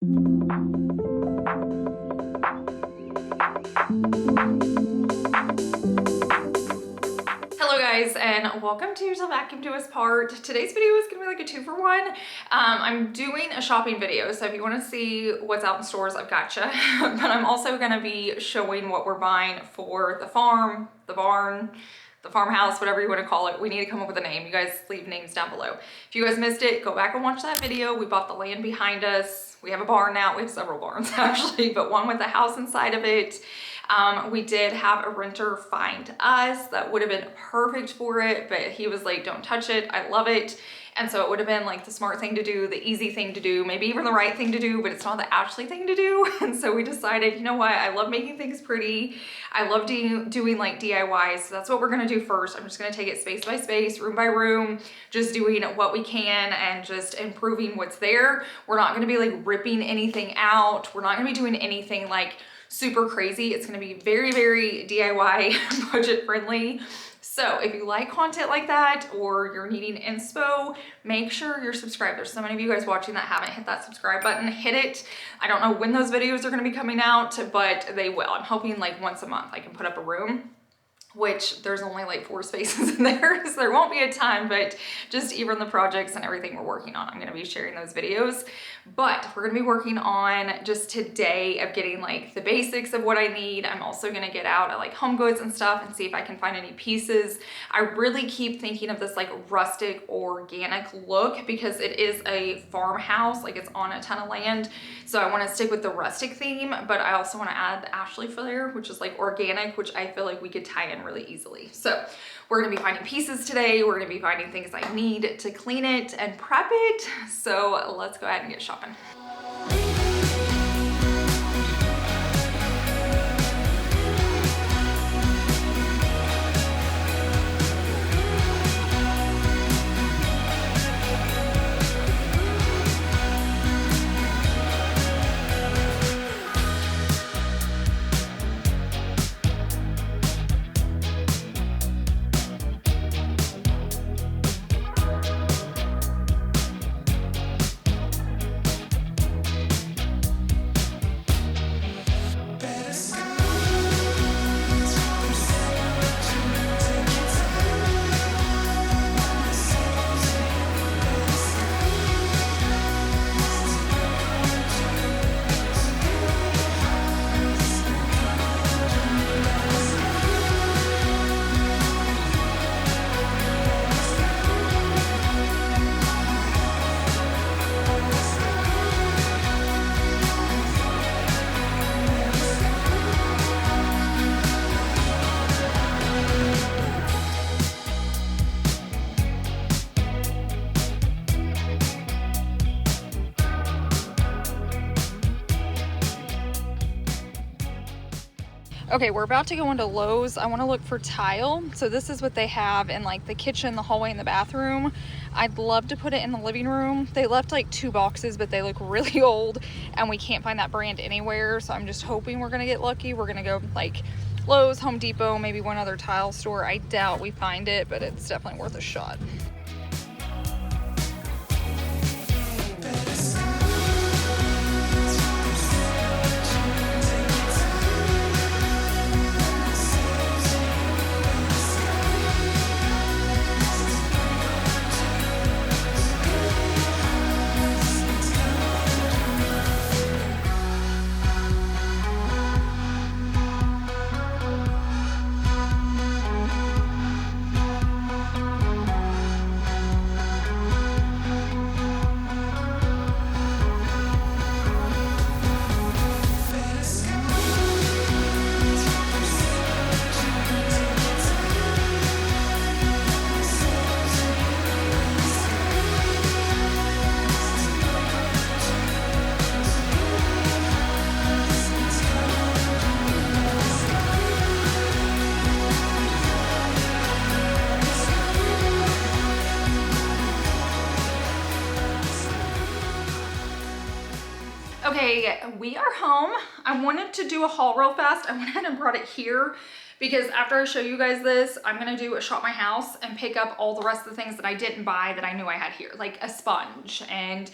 Hello guys, and welcome to the Vacuum to Us part. Today's video is gonna be like a 2-for-1. I'm doing a shopping video, so if you want to see what's out in stores, I've gotcha. But I'm also gonna be showing what we're buying for the farm, the barn, the farmhouse, whatever you want to call it. We need to come up with a name. You guys leave names down below. If you guys missed it, go back and watch that video. We bought the land behind us. We have a barn now. We have several barns actually, but one with a house inside of it. We did have a renter find us that would have been perfect for it, but he was like, don't touch it. I love it. And so it would have been like the smart thing to do, the easy thing to do, maybe even the right thing to do, but it's not the Ashley thing to do. And so we decided, you know what? I love making things pretty. I love doing like DIYs. So that's what we're gonna do first. I'm just gonna take it space by space, room by room, just doing what we can and just improving what's there. We're not gonna be like ripping anything out. We're not gonna be doing anything like super crazy. It's gonna be very, very DIY, budget friendly. So if you like content like that or you're needing inspo, make sure you're subscribed. There's so many of you guys watching that haven't hit that subscribe button. Hit it. I don't know when those videos are gonna be coming out, but they will. I'm hoping like once a month I can put up a room, which there's only like 4 spaces in there, so there won't be a ton, but just even the projects and everything we're working on, I'm gonna be sharing those videos. But we're gonna be working on just today of getting like the basics of what I need. I'm also gonna get out at like Home Goods and stuff and see if I can find any pieces. I really keep thinking of this like rustic organic look because it is a farmhouse, like it's on a ton of land. So I wanna stick with the rustic theme, but I also wanna add the Ashley flair, which is like organic, which I feel like we could tie in really easily. So we're gonna be finding pieces today. We're gonna be finding things I need to clean it and prep it. So let's go ahead and get shopping. Okay, we're about to go into Lowe's. I want to look for tile. So this is what they have in like the kitchen, the hallway, and the bathroom. I'd love to put it in the living room. They left like 2 boxes, but they look really old and we can't find that brand anywhere. So I'm just hoping we're gonna get lucky. We're gonna go like Lowe's, Home Depot, maybe one other tile store. I doubt we find it, but it's definitely worth a shot. Okay, we are home. I wanted to do a haul real fast. I went ahead and brought it here because after I show you guys this, I'm gonna do a shop my house and pick up all the rest of the things that I didn't buy that I knew I had here, like a sponge and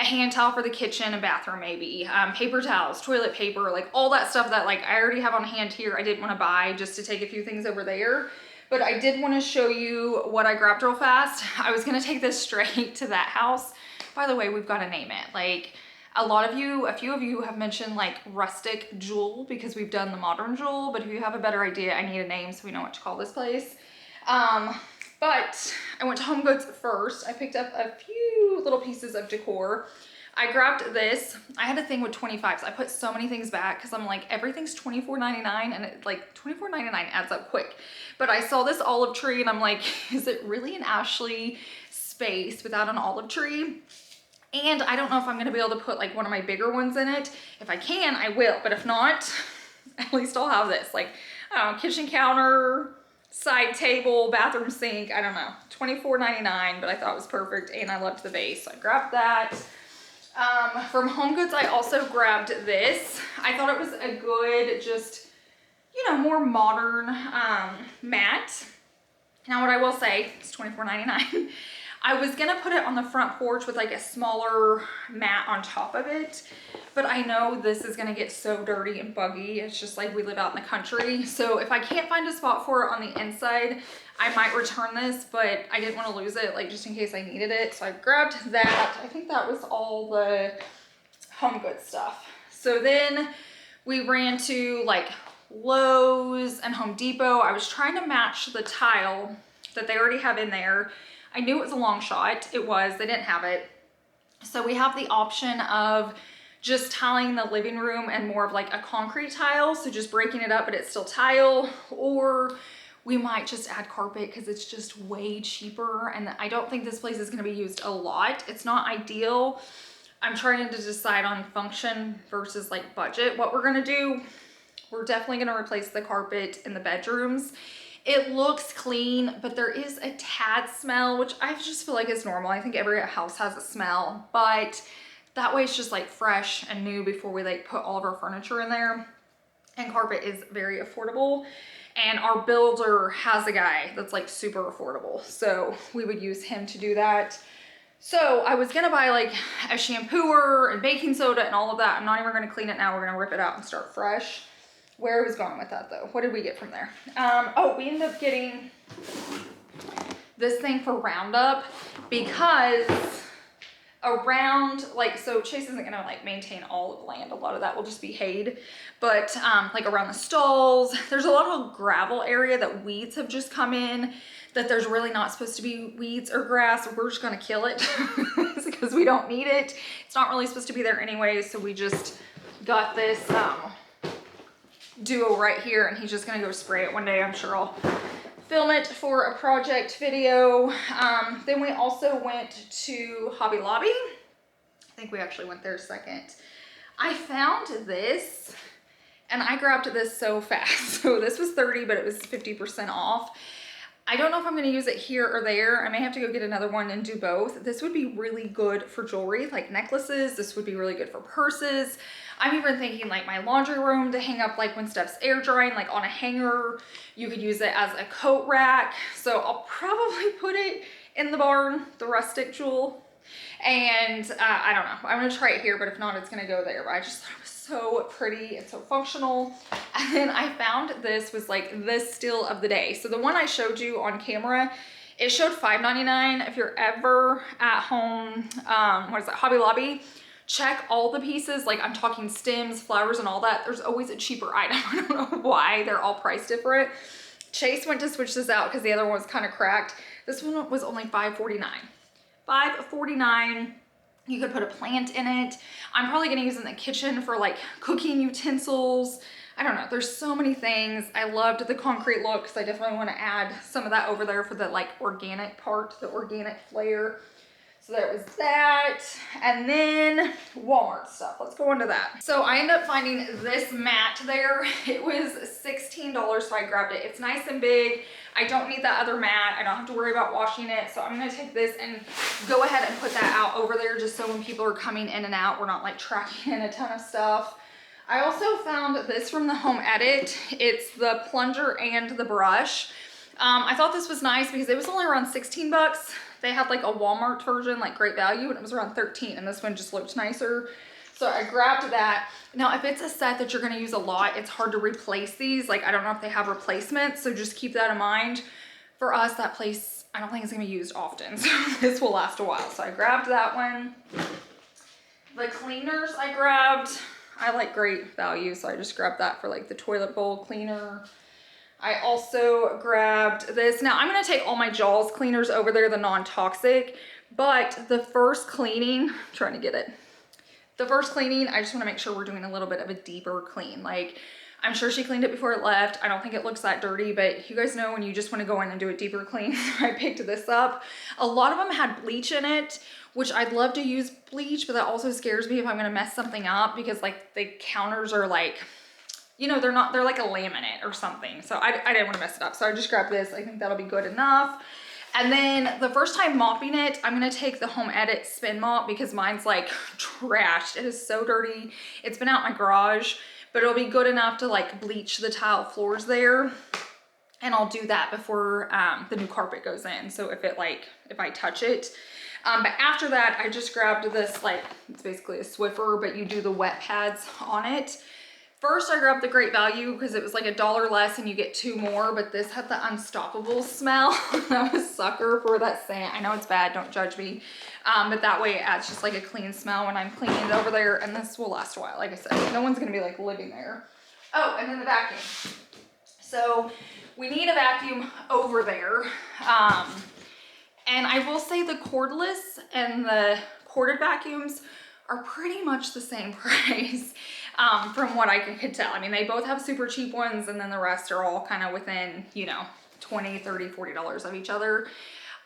a hand towel for the kitchen and bathroom maybe, paper towels, toilet paper, like all that stuff that like I already have on hand here. I didn't want to buy just to take a few things over there. But I did want to show you what I grabbed real fast. I was going to take this straight to that house. By the way, we've got to name it. Like a few of you have mentioned like rustic jewel because we've done the modern jewel. But if you have a better idea, I need a name so we know what to call this place. But I went to Home Goods first. I picked up a few little pieces of decor. I grabbed this. I had a thing with 25s. I put so many things back because I'm like, everything's $24.99 and it like $24.99 adds up quick. But I saw this olive tree and I'm like, is it really an Ashley space without an olive tree? And I don't know if I'm gonna be able to put like one of my bigger ones in it. If I can, I will, but if not, at least I'll have this. Like, I don't know, kitchen counter, side table, bathroom sink, I don't know, $24.99, but I thought it was perfect and I loved the vase, so I grabbed that. From Home Goods, I also grabbed this. I thought it was a good, just, you know, more modern mat. Now what I will say, it's $24.99. I was gonna put it on the front porch with like a smaller mat on top of it, but I know this is gonna get so dirty and buggy. It's just like we live out in the country. So if I can't find a spot for it on the inside, I might return this, but I didn't want to lose it, like just in case I needed it. So I grabbed that. I think that was all the Home Goods stuff. So then we ran to like Lowe's and Home Depot. I was trying to match the tile that they already have in there. I knew it was a long shot. It was, they didn't have it. So we have the option of just tiling the living room and more of like a concrete tile. So just breaking it up, but it's still tile, or we might just add carpet because it's just way cheaper. And I don't think this place is gonna be used a lot. It's not ideal. I'm trying to decide on function versus like budget. What we're gonna do, we're definitely gonna replace the carpet in the bedrooms. It looks clean, but there is a tad smell, which I just feel like is normal. I think every house has a smell, but that way it's just like fresh and new before we like put all of our furniture in there. And carpet is very affordable. And our builder has a guy that's like super affordable. So we would use him to do that. So I was gonna buy like a shampooer and baking soda and all of that. I'm not even gonna clean it now. We're gonna rip it out and start fresh. Where I was going with that though. What did we get from there? Oh, we ended up getting this thing for Roundup because around, like, so Chase isn't gonna like maintain all of the land. A lot of that will just be hayed, but like around the stalls, there's a lot of gravel area that weeds have just come in, that there's really not supposed to be weeds or grass. We're just gonna kill it because we don't need it. It's not really supposed to be there anyway, so we just got this duo right here, and he's just gonna go spray it one day. I'm sure I'll film it for a project video. Then we also went to Hobby Lobby. I think we actually went there second. I found this and I grabbed this so fast. So this was 30, but it was 50% off. I don't know if I'm gonna use it here or there. I may have to go get another one and do both. This would be really good for jewelry, like necklaces. This would be really good for purses. I'm even thinking like my laundry room to hang up like when stuff's air drying, like on a hanger. You could use it as a coat rack. So I'll probably put it in the barn, the rustic jewel. And I don't know, I'm gonna try it here, but if not, it's gonna go there. But I just thought it was so pretty and so functional. And then I found this was like the steal of the day. So the one I showed you on camera, it showed $5.99. If you're ever at home, what is that, Hobby Lobby, check all the pieces. Like I'm talking stems, flowers, and all that. There's always a cheaper item. I don't know why, they're all priced different. Chase went to switch this out because the other one was kind of cracked. This one was only $5.49. $5.49. You could put a plant in it. I'm probably gonna use it in the kitchen for like cooking utensils. I don't know, there's so many things. I loved the concrete look, so I definitely want to add some of that over there for the like organic part, the organic flair. So there was that. And then Walmart stuff. Let's go into that. So I ended up finding this mat there. It was $16, so I grabbed it. It's nice and big. I don't need that other mat. I don't have to worry about washing it. So I'm gonna take this and go ahead and put that out over there just so when people are coming in and out, we're not like tracking in a ton of stuff. I also found this from the Home Edit. It's the plunger and the brush. I thought this was nice because it was only around 16 bucks. they had like a Walmart version, like great value, and it was around 13, and this one just looked nicer. So I grabbed that. Now, if it's a set that you're gonna use a lot, it's hard to replace these. Like, I don't know if they have replacements, so just keep that in mind. For us, that place, I don't think it's gonna be used often, so this will last a while. So I grabbed that one. The cleaners I grabbed, I like great value, so I just grabbed that for like the toilet bowl cleaner. I also grabbed this. Now, I'm gonna take all my Jaws cleaners over there, the non-toxic, but the first cleaning, I'm trying to get it. The first cleaning, I just wanna make sure we're doing a little bit of a deeper clean. Like, I'm sure she cleaned it before it left. I don't think it looks that dirty, but you guys know when you just wanna go in and do a deeper clean. I picked this up. A lot of them had bleach in it, which I'd love to use bleach, but that also scares me if I'm gonna mess something up because like the counters are like, you know, they're like a laminate or something. So I didn't wanna mess it up. So I just grabbed this. I think that'll be good enough. And then the first time mopping it, I'm gonna take the Home Edit spin mop because mine's like trashed. It is so dirty. It's been out in my garage, but it'll be good enough to like bleach the tile floors there. And I'll do that before the new carpet goes in. So if I touch it. But after that, I just grabbed this, like, it's basically a Swiffer, but you do the wet pads on it. First, I grabbed the Great Value because it was like $1 less and you get 2 more, but this had the Unstoppable smell. I'm a sucker for that scent. I know it's bad, don't judge me. But that way it adds just like a clean smell when I'm cleaning it over there, and this will last a while. Like I said, no one's gonna be like living there. Oh, and then the vacuum. So we need a vacuum over there. And I will say the cordless and the corded vacuums are pretty much the same price from what I could tell. I mean, they both have super cheap ones, and then the rest are all kind of within, you know, $20, $30, $40 of each other.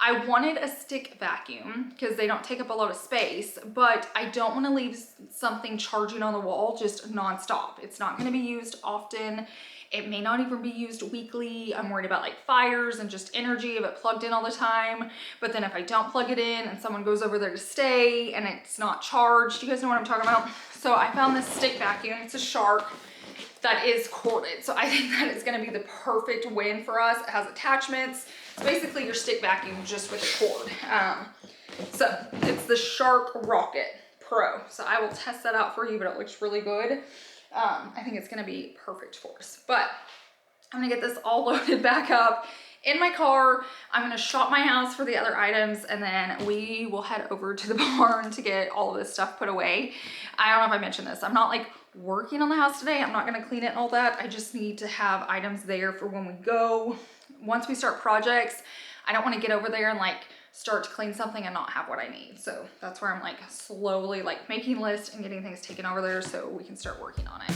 I wanted a stick vacuum because they don't take up a lot of space, but I don't want to leave something charging on the wall just nonstop. It's not going to be used often. It may not even be used weekly. I'm worried about like fires and just energy of it plugged in all the time. But then if I don't plug it in and someone goes over there to stay and it's not charged, you guys know what I'm talking about? So I found this stick vacuum. It's a Shark that is corded. So I think that is gonna be the perfect win for us. It has attachments. It's basically your stick vacuum just with a cord. So it's the Shark Rocket Pro. So I will test that out for you, but it looks really good. I think it's gonna be perfect for us. But I'm gonna get this all loaded back up in my car. I'm gonna shop my house for the other items, and then we will head over to the barn to get all of this stuff put away. I don't know if I mentioned this. I'm not like working on the house today. I'm not gonna clean it and all that. I just need to have items there for when we go. Once we start projects, I don't wanna get over there and like start to clean something and not have what I need. So that's where I'm like slowly like making lists and getting things taken over there so we can start working on it.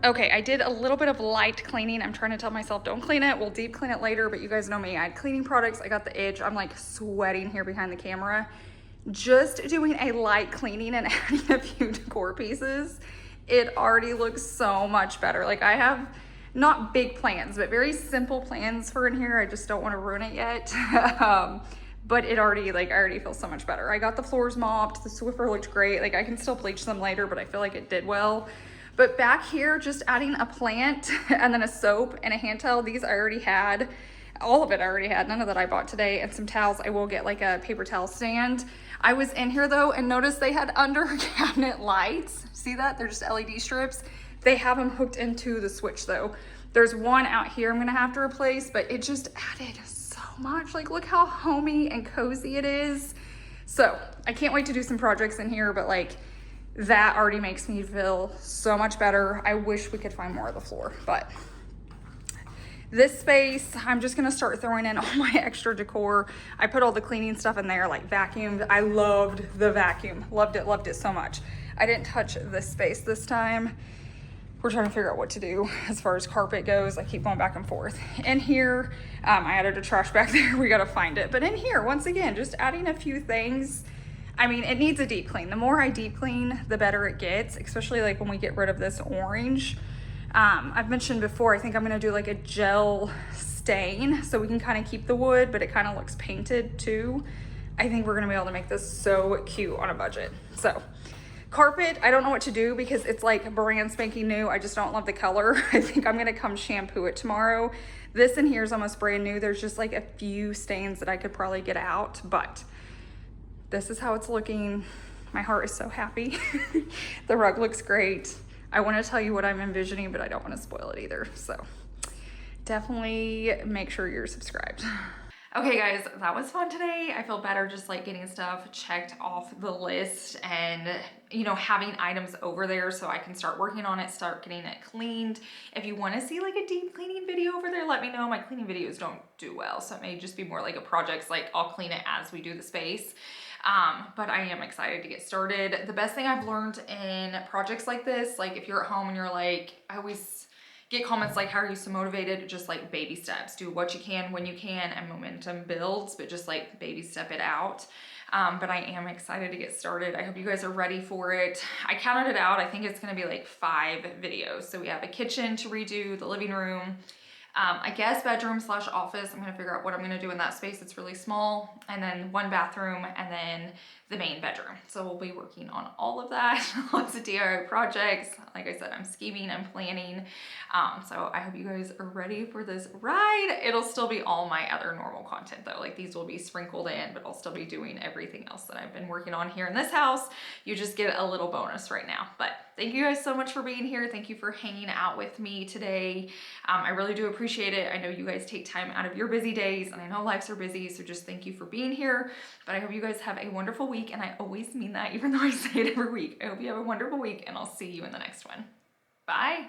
Okay, I did a little bit of light cleaning. I'm trying to tell myself don't clean it, we'll deep clean it later, but you guys know me, I had cleaning products, I got the itch, I'm like sweating here behind the camera. Just doing a light cleaning and adding a few decor pieces, it already looks so much better. Like I have not big plans, but very simple plans for in here. I just don't want to ruin it yet. But it already, like, I already feel so much better. I got the floors mopped, the Swiffer looked great. Like I can still bleach them later, but I feel like it did well. But back here, just adding a plant and then a soap and a hand towel. These I already had. All of it I already had, none of that I bought today. And some towels, I will get like a paper towel stand. I was in here though and noticed they had under cabinet lights. See that? They're just LED strips. They have them hooked into the switch though. There's one out here I'm gonna have to replace, but it just added so much. Like look how homey and cozy it is. So I can't wait to do some projects in here, but like that already makes me feel so much better. I wish we could find more of the floor, but this space, I'm just gonna start throwing in all my extra decor. I put all the cleaning stuff in there, like vacuumed. I loved the vacuum, loved it so much. I didn't touch this space this time. We're trying to figure out what to do as far as carpet goes. I keep going back and forth. In here, I added a trash back there. We gotta find it. But in here, once again, just adding a few things. I mean, it needs a deep clean. The more I deep clean, the better it gets, especially like when we get rid of this orange. I've mentioned before, I think I'm gonna do like a gel stain so we can kind of keep the wood, but it kind of looks painted too. I think we're gonna be able to make this so cute on a budget. So carpet, I don't know what to do because it's like brand spanking new. I just don't love the color. I think I'm gonna come shampoo it tomorrow. This in here is almost brand new. There's just like a few stains that I could probably get out, but this is how it's looking. My heart is so happy. The rug looks great. I want to tell you what I'm envisioning, but I don't want to spoil it either. So definitely make sure you're subscribed. Okay guys, that was fun today. I feel better just like getting stuff checked off the list and, you know, having items over there so I can start working on it, start getting it cleaned. If you want to see like a deep cleaning video over there, let me know. My cleaning videos don't do well, so it may just be more like a project, like I'll clean it as we do the space. But I am excited to get started. The best thing I've learned in projects like this, like if you're at home and you're like, I always get comments like, how are you so motivated? Just like baby steps, do what you can when you can, and momentum builds, but just like baby step it out. But I am excited to get started. I hope you guys are ready for it. I counted it out. I think it's gonna be like 5 videos. So we have a kitchen to redo, the living room, I guess bedroom / office. I'm gonna figure out what I'm gonna do in that space. It's really small. And then 1 bathroom and then the main bedroom. So we'll be working on all of that. Lots of DIY projects. Like I said, I'm scheming and planning. So I hope you guys are ready for this ride. It'll still be all my other normal content though. Like these will be sprinkled in, but I'll still be doing everything else that I've been working on here in this house. You just get a little bonus right now. But thank you guys so much for being here. Thank you for hanging out with me today. I really do appreciate it. I know you guys take time out of your busy days and I know lives are busy. So just thank you for being here. But I hope you guys have a wonderful week. And I always mean that even though I say it every week. I hope you have a wonderful week and I'll see you in the next one. Bye.